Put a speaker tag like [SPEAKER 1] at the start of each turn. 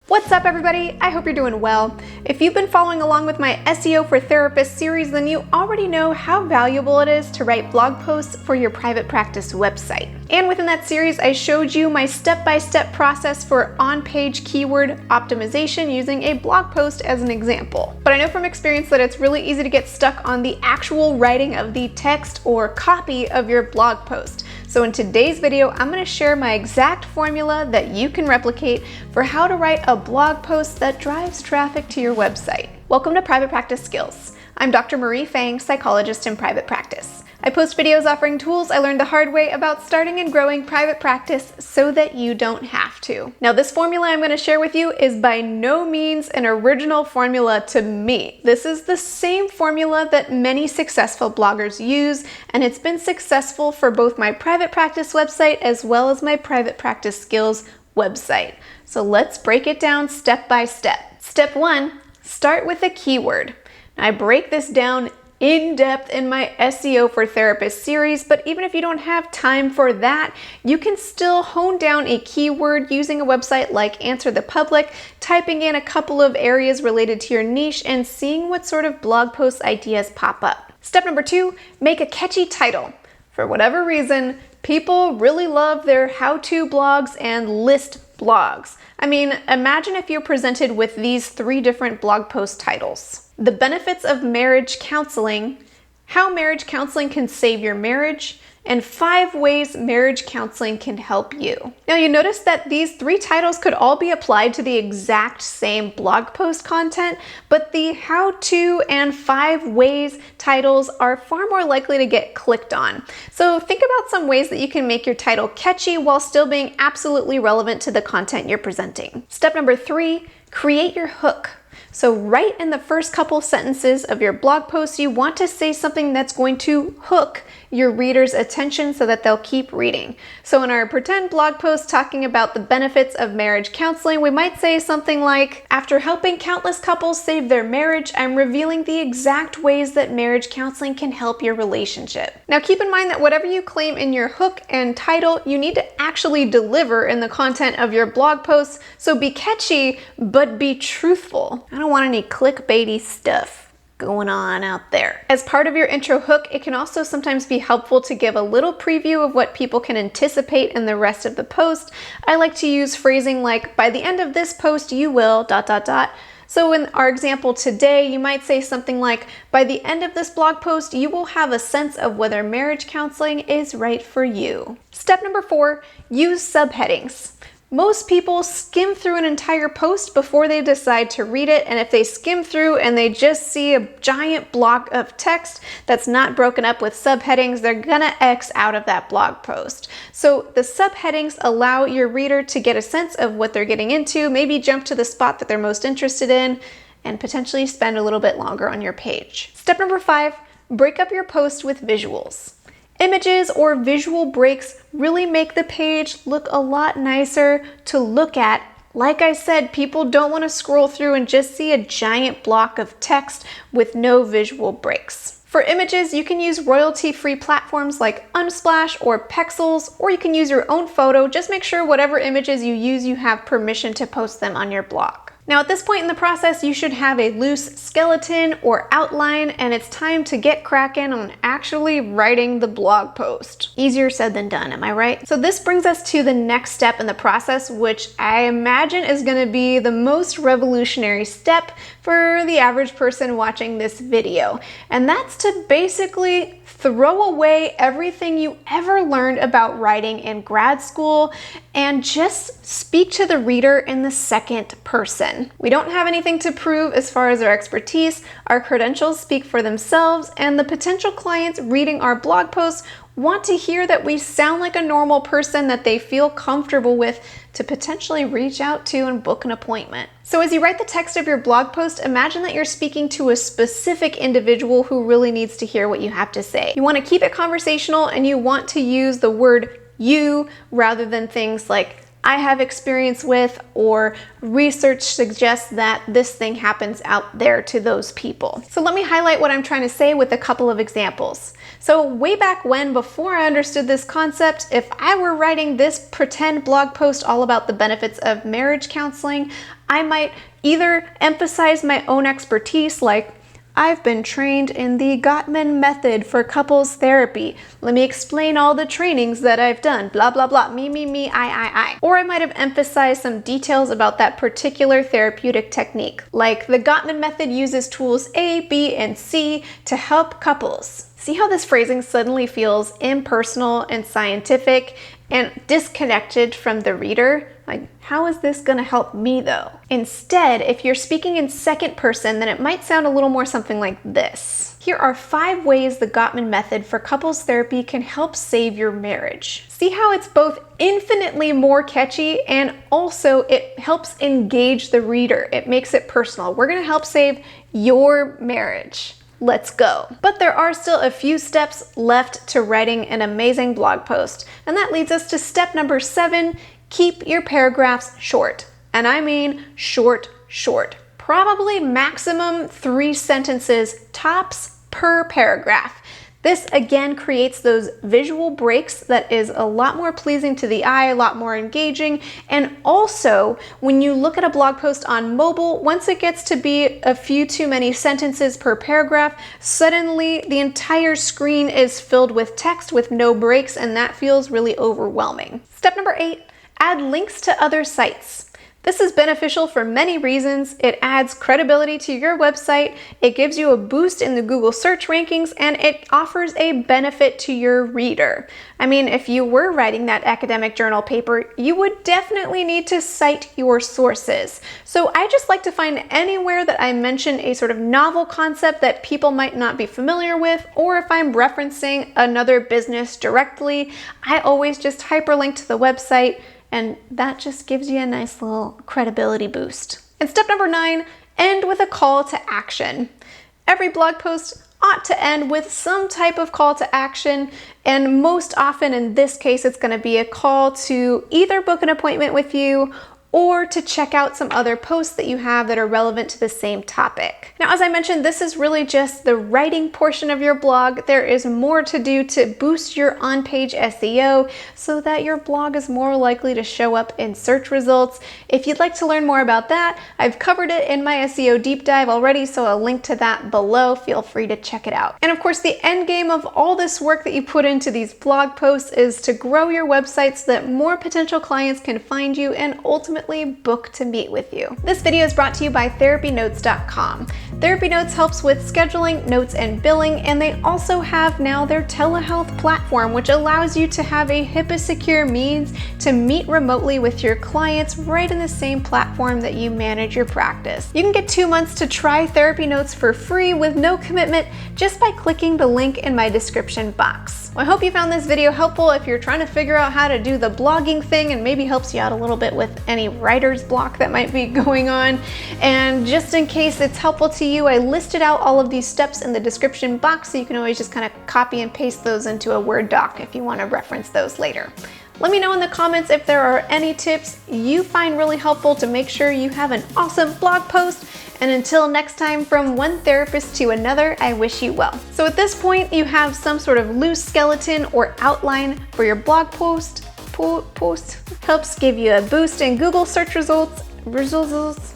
[SPEAKER 1] What's up, everybody? I hope you're doing well. If you've been following along with my SEO for Therapists series, then you already know how valuable it is to write blog posts for your private practice website. And within that series, I showed you my step-by-step process for on-page keyword optimization using a blog post as an example. But I know from experience that it's really easy to get stuck on the actual writing of the text or copy of your blog post. So in today's video, I'm going to share my exact formula that you can replicate for how to write a blog post that drives traffic to your website. Welcome to Private Practice Skills. I'm Dr. Marie Fang, psychologist in private practice. I post videos offering tools I learned the hard way about starting and growing private practice so that you don't have to. Now, this formula I'm going to share with you is by no means an original formula to me. This is the same formula that many successful bloggers use, and it's been successful for both my private practice website as well as my private practice skills website. So let's break it down step by step. Step 1, start with a keyword. Now, I break this down in depth in my SEO for Therapists series, but even if you don't have time for that, you can still hone down a keyword using a website like Answer the Public, typing in a couple of areas related to your niche and seeing what sort of blog post ideas pop up. Step number 2, make a catchy title. For whatever reason, people really love their how-to blogs and list blogs. I mean, imagine if you're presented with these 3 different blog post titles. The benefits of marriage counseling, how marriage counseling can save your marriage, and 5 ways marriage counseling can help you. Now, you notice that these 3 titles could all be applied to the exact same blog post content, but the how-to and 5 ways titles are far more likely to get clicked on. So think about some ways that you can make your title catchy while still being absolutely relevant to the content you're presenting. Step number 3, create your hook. So right in the first couple sentences of your blog post, you want to say something that's going to hook your reader's attention so that they'll keep reading. So in our pretend blog post talking about the benefits of marriage counseling, we might say something like, after helping countless couples save their marriage, I'm revealing the exact ways that marriage counseling can help your relationship. Now keep in mind that whatever you claim in your hook and title, you need to actually deliver in the content of your blog posts. So be catchy, but be truthful. I don't want any clickbaity stuff going on out there. As part of your intro hook, it can also sometimes be helpful to give a little preview of what people can anticipate in the rest of the post. I like to use phrasing like, by the end of this post, you will ... So in our example today, you might say something like, by the end of this blog post, you will have a sense of whether marriage counseling is right for you. Step number 4, use subheadings. Most people skim through an entire post before they decide to read it, and if they skim through and they just see a giant block of text that's not broken up with subheadings, they're gonna X out of that blog post. So the subheadings allow your reader to get a sense of what they're getting into, maybe jump to the spot that they're most interested in, and potentially spend a little bit longer on your page. Step number 5, break up your post with visuals. Images or visual breaks really make the page look a lot nicer to look at. Like I said, people don't want to scroll through and just see a giant block of text with no visual breaks. For images, you can use royalty-free platforms like Unsplash or Pexels, or you can use your own photo. Just make sure whatever images you use, you have permission to post them on your blog. Now at this point in the process, you should have a loose skeleton or outline, and it's time to get cracking on actually writing the blog post. Easier said than done, am I right? So this brings us to the next step in the process, which I imagine is going to be the most revolutionary step for the average person watching this video. And that's to basically throw away everything you ever learned about writing in grad school and just speak to the reader in the second person. We don't have anything to prove as far as our expertise. Our credentials speak for themselves, and the potential clients reading our blog posts want to hear that we sound like a normal person that they feel comfortable with to potentially reach out to and book an appointment. So as you write the text of your blog post, imagine that you're speaking to a specific individual who really needs to hear what you have to say. You want to keep it conversational, and you want to use the word you rather than things like I have experience with, or research suggests that this thing happens out there to those people. So let me highlight what I'm trying to say with a couple of examples. So way back when, before I understood this concept, if I were writing this pretend blog post all about the benefits of marriage counseling, I might either emphasize my own expertise, like, I've been trained in the Gottman method for couples therapy. Let me explain all the trainings that I've done, blah, blah, blah, me, I. Or I might have emphasized some details about that particular therapeutic technique, like the Gottman method uses tools A, B, and C to help couples. See how this phrasing suddenly feels impersonal and scientific and disconnected from the reader? Like, how is this gonna help me though? Instead, if you're speaking in second person, then it might sound a little more something like this. Here are 5 ways the Gottman method for couples therapy can help save your marriage. See how it's both infinitely more catchy and also it helps engage the reader. It makes it personal. We're gonna help save your marriage. Let's go. But there are still a few steps left to writing an amazing blog post. And that leads us to step number 7, keep your paragraphs short. And I mean short. Probably maximum 3 sentences tops per paragraph. This again creates those visual breaks that is a lot more pleasing to the eye, a lot more engaging. And also, when you look at a blog post on mobile, once it gets to be a few too many sentences per paragraph, suddenly the entire screen is filled with text with no breaks, and that feels really overwhelming. Step number 8, add links to other sites. This is beneficial for many reasons. It adds credibility to your website, it gives you a boost in the Google search rankings, and it offers a benefit to your reader. I mean, if you were writing that academic journal paper, you would definitely need to cite your sources. So I just like to find anywhere that I mention a sort of novel concept that people might not be familiar with, or if I'm referencing another business directly, I always just hyperlink to the website, and that just gives you a nice little credibility boost. And step number 9, end with a call to action. Every blog post ought to end with some type of call to action, and most often in this case, it's going to be a call to either book an appointment with you or to check out some other posts that you have that are relevant to the same topic. Now, as I mentioned, this is really just the writing portion of your blog. There is more to do to boost your on-page SEO so that your blog is more likely to show up in search results. If you'd like to learn more about that, I've covered it in my SEO deep dive already, so I'll link to that below. Feel free to check it out. And of course, the end game of all this work that you put into these blog posts is to grow your website so that more potential clients can find you and ultimately book to meet with you. This video is brought to you by TherapyNotes.com. TherapyNotes helps with scheduling, notes, and billing, and they also have now their Telehealth platform, which allows you to have a HIPAA-secure means to meet remotely with your clients right in the same platform that you manage your practice. You can get 2 months to try TherapyNotes for free with no commitment just by clicking the link in my description box. Well, I hope you found this video helpful if you're trying to figure out how to do the blogging thing, and maybe helps you out a little bit with any writer's block that might be going on. And just in case it's helpful to you, I listed out all of these steps in the description box, so you can always just kind of copy and paste those into a Word doc if you want to reference those later. Let me know in the comments if there are any tips you find really helpful to make sure you have an awesome blog post. And until next time, from one therapist to another, I wish you well. So at this point, you have some sort of loose skeleton or outline for your blog post. Helps give you a boost in Google search results.